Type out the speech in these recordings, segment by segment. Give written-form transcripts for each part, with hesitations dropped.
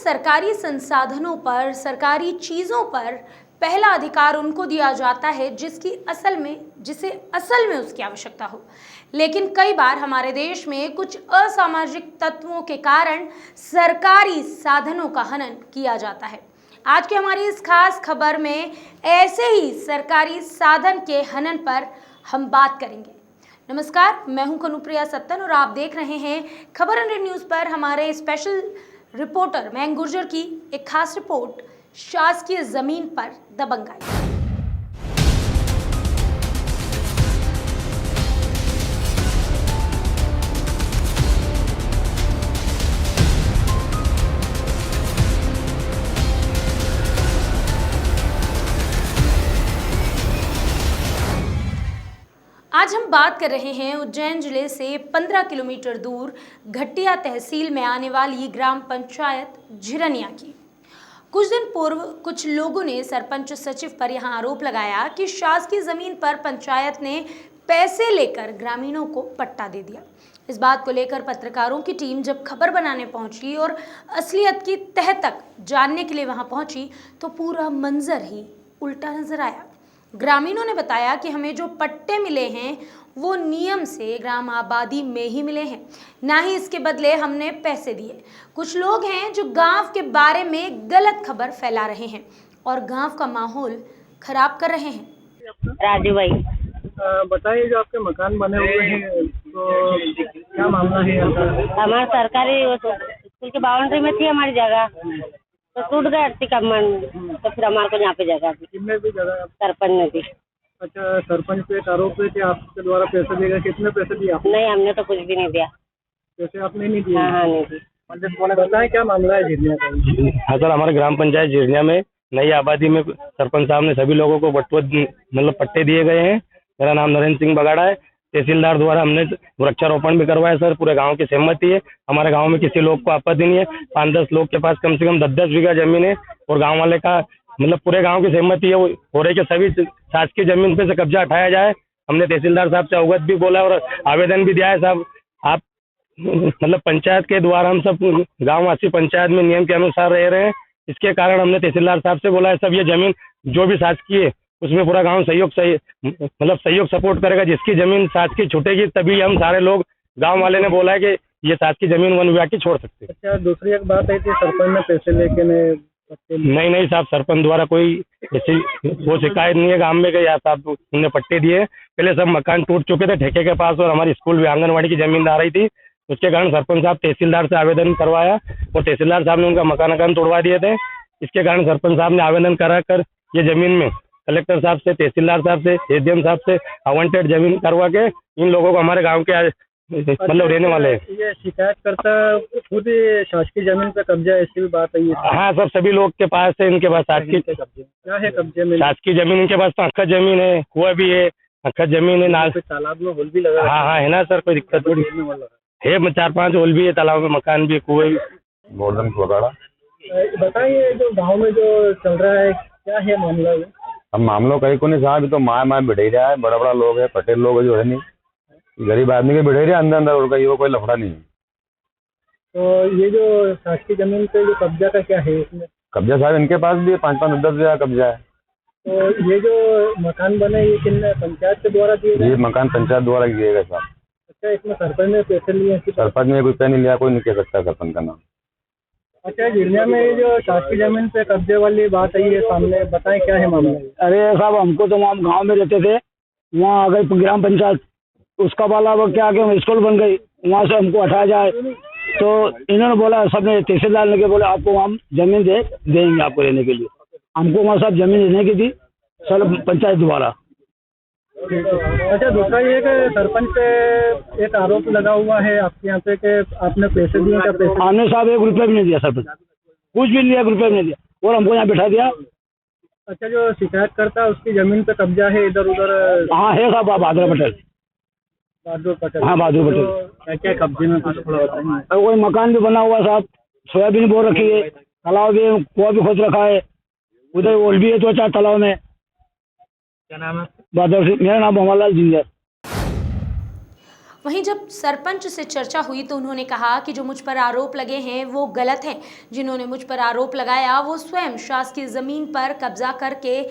सरकारी संसाधनों पर, सरकारी चीज़ों पर पहला अधिकार उनको दिया जाता है जिसे असल में उसकी आवश्यकता हो। लेकिन कई बार हमारे देश में कुछ असामाजिक तत्वों के कारण सरकारी साधनों का हनन किया जाता है। आज की हमारी इस खास खबर में ऐसे ही सरकारी साधन के हनन पर हम बात करेंगे। नमस्कार, मैं हूं कनुप्रिया सत्तन और आप देख रहे हैं खबर 100 न्यूज़ पर हमारे स्पेशल रिपोर्टर मयंक गुर्जर की एक खास रिपोर्ट, शासकीय जमीन पर दबंगाई। आज हम बात कर रहे हैं उज्जैन जिले से 15 किलोमीटर दूर घटिया तहसील में आने वाली ग्राम पंचायत झिरनिया की। कुछ दिन पूर्व कुछ लोगों ने सरपंच सचिव पर यहां आरोप लगाया कि शासकीय जमीन पर पंचायत ने पैसे लेकर ग्रामीणों को पट्टा दे दिया। इस बात को लेकर पत्रकारों की टीम जब खबर बनाने पहुंची और असलियत की तह तक जानने के लिए वहां पहुंची तो पूरा मंजर ही उल्टा नजर आया। ग्रामीणों ने बताया कि हमें जो पट्टे मिले हैं वो नियम से ग्राम आबादी में ही मिले हैं, ना ही इसके बदले हमने पैसे दिए। कुछ लोग हैं जो गांव के बारे में गलत खबर फैला रहे हैं और गांव का माहौल खराब कर रहे हैं। राजू भाई, बताइए, जो आपके मकान बने हुए हैं तो क्या मामला है? हमारा सरकारी स्कूल की बाउंड्री में थी हमारी जगह, तो टूट गया आरती का मन, तो फिर हमारे को यहाँ पे जगह दी। कितने भी जगह? सरपंच ने दी। अच्छा, सरपंच पे एक आरोप है कि आपके द्वारा पैसे दिए गए। कितने पैसे दिए आपने? नहीं, हमने तो कुछ भी नहीं दिया। पैसे आपने नहीं दिए? हाँ, नहीं दी। बताएं क्या मामला है झिरनिया का? हाँ सर, हमारे ग्राम पंचायत झिरनिया में नई आबादी में सरपंच साहब ने सभी लोगों को मतलब पट्टे दिए गए हैं। मेरा नाम नरेंद्र सिंह बगाड़ा है। तहसीलदार द्वारा हमने वृक्षारोपण भी करवाया सर, पूरे गांव की सहमति है। हमारे गांव में किसी लोग को आपत्ति नहीं है। 5-10 लोग के पास कम से कम 10-10 बीघा जमीन है और गांव वाले का मतलब पूरे गांव की सहमति है वो हो रही कि सभी शासकीय जमीन पे से कब्जा हटाया जाए। हमने तहसीलदार साहब से अवगत भी बोला और आवेदन भी दिया है। साहब, आप मतलब पंचायत के द्वारा हम सब गाँववासी पंचायत में नियम के अनुसार रह रहे हैं। इसके कारण हमने तहसीलदार साहब से बोला है सब ये जमीन जो भी शासकीय है उसमें पूरा गांव सहयोग सपोर्ट करेगा। जिसकी जमीन शासकीय छूटेगी तभी हम सारे लोग, गांव वाले ने बोला है कि ये शासकीय जमीन वन विभाग की छोड़ सकते हैं। अच्छा, दूसरी एक बात है कि सरपंच ने पैसे लेके नहीं साहब, सरपंच द्वारा कोई ऐसी वो शिकायत नहीं है गांव में कि यार साहब उन्होंने पट्टे दिए। पहले सब मकान टूट चुके थे ठेके के पास और हमारी स्कूल भी आंगनबाड़ी की जमीन आ रही थी। उसके कारण सरपंच साहब तहसीलदार से आवेदन करवाया और तहसीलदार साहब ने उनका मकान तोड़वा दिए थे। इसके कारण सरपंच साहब ने आवेदन करा कर ये जमीन में कलेक्टर साहब से, तहसीलदार साहब से, एसडीएम साहब से आवंटेड जमीन करवा के इन लोगों को हमारे गांव के मतलब रहने वाले हैं। ये शिकायत करता खुद शासकीय जमीन पे कब्जा, ऐसी भी बात है? हाँ सर, सभी लोग के पास है। इनके पास शासकीय क्या है कब्जे में? शासकीय जमीन इनके पास तो अखत जमीन है, कुआं भी है, अखत जमीन है, नाल तालाब में होल भी लगा। हाँ है ना सर, कोई दिक्कत थोड़ी है। 4-5 होल भी है, तालाब में मकान भी है, कुएं भी। गोल्डन वगाड़ा। बताइए, जो गाँव में जो चल रहा है क्या है मामला? अब मामलों कहीं को नहीं साहब, तो माँ बिठाई रहा है। बड़ा लोग है, पटेल लोग है जो है नहीं, गरीब आदमी के बिठाई रहे अंदर और ये कोई लफड़ा नहीं है। तो ये जो शासकीय जमीन पे जो कब्जा का क्या है इसमें? कब्जा साहब इनके पास भी 5-5-10 बीघा कब्जा है। तो ये जो मकान बने ये किन पंचायत के द्वारा दिए गए? ये मकान पंचायत द्वारा दिए गए साहब। अच्छा, इसमें सरपंच ने पैसे लिए? सरपंच ने कोई पैसे नहीं लिया, कोई नहीं कह सकता सरपंच का नाम। अच्छा, झिरनिया में ये जो शासकीय जमीन पे कब्जे वाली बात है ये सामने, बताएं क्या है मामला? अरे साहब, हमको तो वहाँ गाँव में रहते थे, वहाँ आ गई ग्राम पंचायत, उसका वाला वो क्या कि स्कूल बन गई, वहाँ से हमको हटाया जाए। तो इन्होंने बोला, सबने तहसीलदार ने बोला आपको हम जमीन देंगे आपको रहने के लिए। हमको वहाँ सब जमीन रहने की थी सर पंचायत द्वारा। अच्छा, दूसरा ये कि सरपंच पे एक आरोप लगा हुआ है आपके यहाँ पे कि आपने पैसे दिए? क्या पैसे? हमने साहब 1 रुपया भी नहीं दिया, सरपंच कुछ भी नहीं दिया, 1 रुपया भी नहीं दिया और हमको यहाँ बैठा दिया। अच्छा, जो शिकायत करता है उसकी जमीन पे कब्जा है इधर उधर? हाँ है साहब, बहादुर पटेल। हाँ, बहादुर पटेल। क्या कब्जे में कुछ थोड़ा बताएंगे? और कोई मकान भी बना हुआ साहब, सोयाबीन बो रखी है, तालाब भी, कुआं भी खोद रखा है, उधर ओल भी है 2-4 तालाब में। क्या नाम है? बहादुर सिंह। मेरा नाम मोहम्मद लाल जिंदर। वहीं जब सरपंच से चर्चा हुई तो उन्होंने कहा कि जो मुझ पर आरोप लगे हैं वो गलत हैं। जिन्होंने मुझ पर आरोप लगाया वो स्वयं शासकीय जमीन पर कब्जा करके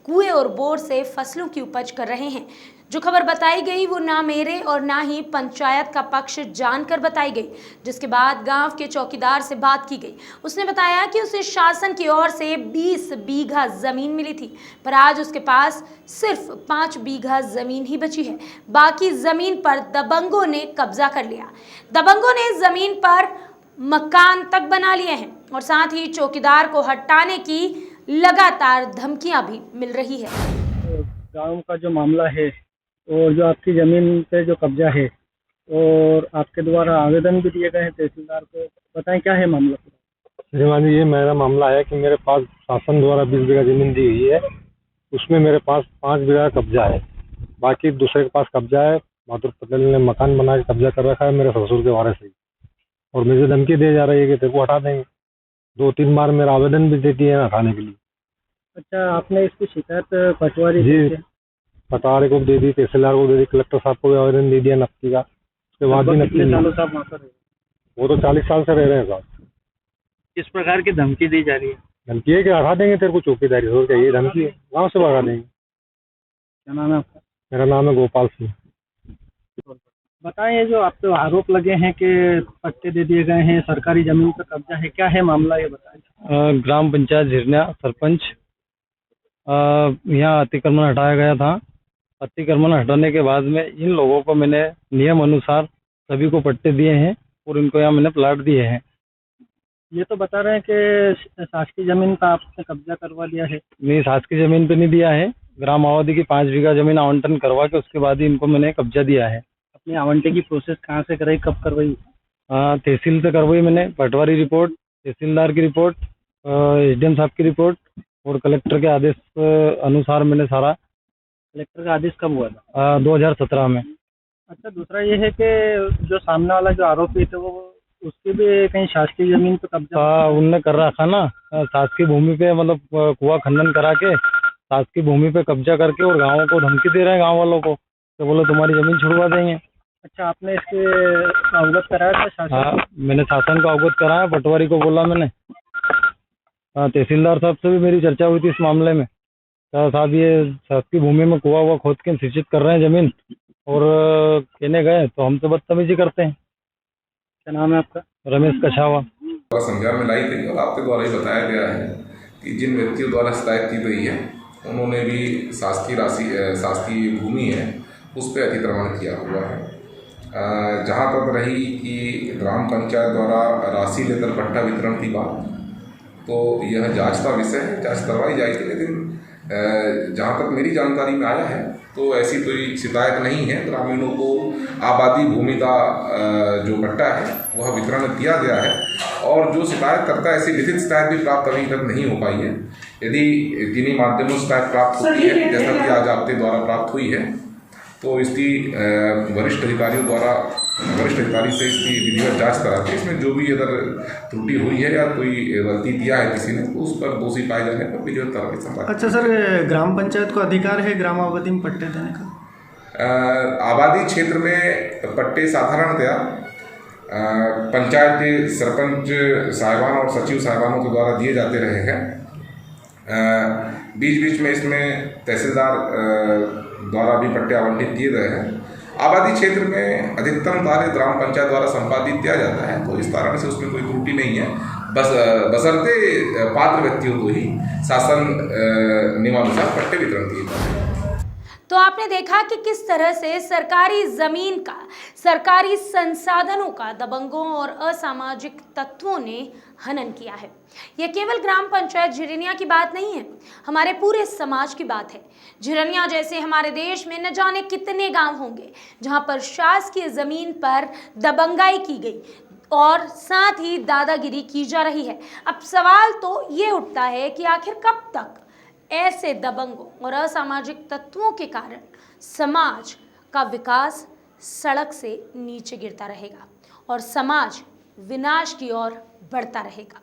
कुएं और बोर से फसलों की उपज कर रहे हैं। जो खबर बताई गई वो ना मेरे और ना ही पंचायत का पक्ष जानकर बताई गई, जिसके बाद गांव के चौकीदार से बात की गई। उसने बताया कि उसे शासन की ओर से 20 बीघा जमीन मिली थी, पर आज उसके पास सिर्फ 5 बीघा जमीन ही बची है। बाकी जमीन पर दबंगों ने कब्जा कर लिया। दबंगों ने जमीन पर मकान तक बना लिए हैं और साथ ही चौकीदार को हटाने की लगातार धमकियां भी मिल रही है। गांव का जो मामला है और जो आपकी ज़मीन पे जो कब्जा है और आपके द्वारा आवेदन भी दिए गए हैं तहसीलदार को, बताएं क्या है मामला? श्रीमान जी, ये मेरा मामला है कि मेरे पास शासन द्वारा 20 बीघा जमीन दी हुई है, उसमें मेरे पास 5 बीघा कब्जा है, बाकी दूसरे के पास कब्जा है। माधुर पटेल ने मकान बना के कब्जा कर रखा है मेरे ससुर के वारिस से, और मुझे धमकी दी जा रही है कि तेरे को हटा देंगे। 2-3 बार मेरा आवेदन भी देती है हटाने के लिए। अच्छा, आपने इसकी शिकायत पटवारी जी, से? पटवारी को दे दी, तहसीलदार को दे दी, कलेक्टर साहब को भी आवेदन दे दिया नकदी का। उसके बाद भी नकदी कितने सालों से आप वहाँ पर रहे? वो तो 40 साल से रह रहे हैं साहब। किस प्रकार की धमकी दी जा रही है? धमकी है कि हटा देंगे तेरे को चौकीदारी से, और क्या ये धमकी है, गाँव से भगा देंगे। क्या नाम है आपका? मेरा नाम है गोपाल सिंह। बताएं, ये जो आपको आरोप लगे हैं कि पट्टे दे दिए गए हैं, सरकारी जमीन पर कब्जा है, क्या है मामला, ये बताएं। ग्राम पंचायत झिरनिया सरपंच, यहाँ अतिक्रमण हटाया गया था। अतिक्रमण हटाने के बाद में इन लोगों को मैंने नियम अनुसार सभी को पट्टे दिए हैं और इनको यहाँ मैंने प्लाट दिए हैं। ये तो बता रहे हैं कि शासकीय जमीन का आपने कब्जा करवा लिया है। नहीं, शासकीय जमीन पे नहीं दिया है, ग्राम आबादी की 5 बीघा जमीन आवंटन करवा के उसके बाद ही इनको मैंने कब्जा दिया है। अपनी आवंटन की प्रोसेस कहाँ से कराई, कब करवाई? तहसील से करवाई मैंने, पटवारी रिपोर्ट, तहसीलदार की रिपोर्ट, SDM साहब की रिपोर्ट और कलेक्टर के आदेश अनुसार मैंने सारा। कलेक्टर का आदेश कब हुआ था? 2017 में। अच्छा, दूसरा ये है कि जो सामने वाला जो आरोपी थे वो उसकी भी कहीं शासकीय जमीन पे कब्जा उनने कर रखा ना, शासकीय भूमि पे, मतलब कुआं खनन करा के शासकीय भूमि पे कब्जा करके और गाँवों को धमकी दे रहे हैं, गाँव वालों को, तो बोलो तुम्हारी जमीन छुड़वा देंगे। अच्छा, आपने इसके अवगत कराया था शासन? हाँ, मैंने शासन को अवगत कराया, पटवारी को बोला मैंने। तहसीलदार साहब से भी मेरी चर्चा हुई थी इस मामले में। साहब ये शासकीय भूमि में कुआं हुआ खोद के सिंचित कर रहे हैं जमीन, और कहने गए तो हमसे बदतमीजी करते हैं। क्या नाम है आपका? रमेश कछावा। संज्ञान में लाई गई और आपके द्वारा ही बताया गया है कि जिन व्यक्तियों द्वारा शिकायत की गई है उन्होंने भी शासकीय भूमि है उस पर अतिक्रमण किया हुआ है। जहाँ तक रही कि ग्राम पंचायत द्वारा राशि लेकर पट्टा वितरण की बात, तो यह जांच का विषय है, जांच करवाई जाएगी। लेकिन जहाँ तक मेरी जानकारी में आया है तो ऐसी कोई शिकायत नहीं है। ग्रामीणों को आबादी भूमि का जो पट्टा है वह वितरण किया गया है, और जो शिकायत करता है ऐसी लिखित शिकायत भी प्राप्त अभी तक नहीं हो पाई है। यदि जिन्हीं माध्यमों से शिकायत प्राप्त होती है, जैसा कि आज आपके द्वारा प्राप्त हुई है, तो इसकी वरिष्ठ अधिकारी से इसकी विधिवत जांच कराते, इसमें जो भी अगर त्रुटि हुई है या कोई गलती किया है किसी ने, तो उस पर दोषी पाए जाने पर विधिवत कार्रवाई संभाल। अच्छा सर, ग्राम पंचायत को अधिकार है ग्राम आबादी में पट्टे देने का? आबादी क्षेत्र में पट्टे साधारणतया पंचायत के सरपंच साहिबान और सचिव साहिबानों के द्वारा दिए जाते रहे हैं। बीच बीच में इसमें तहसीलदार द्वारा भी पट्टे आवंटित किए गए हैं। आबादी क्षेत्र में अधिकतम कार्य ग्राम पंचायत द्वारा संपादित किया जाता है, तो इस कारण से उसमें कोई त्रुटि नहीं है। बशर्ते पात्र व्यक्तियों को ही शासन नियमानुसार पट्टे वितरण किए जाते हैं। तो आपने देखा कि किस तरह से सरकारी जमीन का, सरकारी संसाधनों का दबंगों और असामाजिक तत्वों ने हनन किया है। यह केवल ग्राम पंचायत झिरनिया की बात नहीं है, हमारे पूरे समाज की बात है। झिरनिया जैसे हमारे देश में न जाने कितने गांव होंगे जहां पर शासकीय जमीन पर दबंगाई की गई और साथ ही दादागिरी की जा रही है। अब सवाल तो ये उठता है कि आखिर कब तक ऐसे दबंगों और असामाजिक तत्वों के कारण समाज का विकास सड़क से नीचे गिरता रहेगा और समाज विनाश की ओर बढ़ता रहेगा।